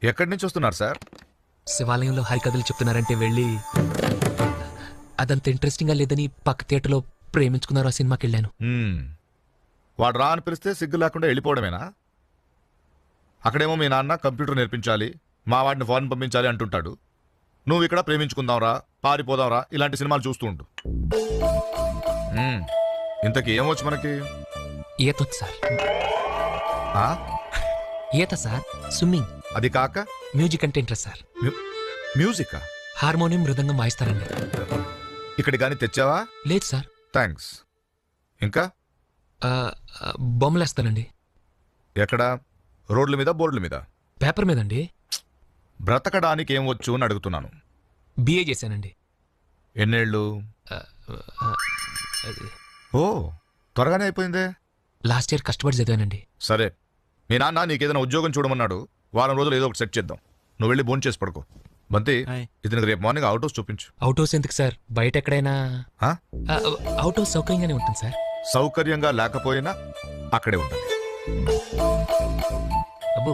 ఎక్కడి నుంచి వస్తున్నారు సార్? శివాలయంలో హరికథలు చెప్తున్నారంటే వెళ్ళి అదంత ఇంట్రెస్టింగ్ గా లేదని పక్క థియేటర్లో ప్రేమించుకున్నారు ఆ సినిమాకి వెళ్ళాను. వాడు రా అని పిలిస్తే సిగ్గు లేకుండా వెళ్ళిపోవడమేనా? అక్కడేమో మీ నాన్న కంప్యూటర్ నేర్పించాలి, మా వాడిని ఫారెన్ పంపించాలి అంటుంటాడు. నువ్వు ఇక్కడ ప్రేమించుకుందాంరా, పారిపోదాంరా ఇలాంటి సినిమాలు చూస్తూ ఉంటు. ఇంతకీ ఏమొచ్చు మనకి? ఈతొచ్చు సార్. ఆ? ఈత సార్, స్విమ్మింగ్. అది కాక మ్యూజిక్ అంటే ఇంట్రెస్ట్ సార్. మ్యూజికా? హార్మోనియం మృదంగం వాయిస్తారండి. ఇక్కడ కానీ తెచ్చావా? లేదు సార్. థ్యాంక్స్. ఇంకా బొమ్మలేస్తానండి. ఎక్కడ? రోడ్ల మీద, బోర్డుల మీద? పేపర్ మీదండి. బ్రతకడానికి ఏం వచ్చు అని అడుగుతున్నాను. బిఏ చేశానండి. ఎన్నేళ్ళు? ఓ, త్వరగానే అయిపోయిందే. లాస్ట్ ఇయర్ కష్టపడి చదివానండి. సరే, మీ నాన్న నీకేదైనా ఉద్యోగం చూడమన్నాడు. వారం రోజులు ఏదో ఒకటి సెట్ చేద్దాం. నువ్వు వెళ్ళి భోంచేసి పడుకో. బంతి, ఇతనికి రేపు మార్నింగ్ అవుట్ హౌస్ చూపించు. అవుట్ హౌస్ ఎందుకు సార్? బయట ఎక్కడైనా అవుట్ హౌస్ సౌకర్యంగానే ఉంటుంది సార్. సౌకర్యంగా లేకపోయినా అక్కడే ఉంటుంది. అబ్బో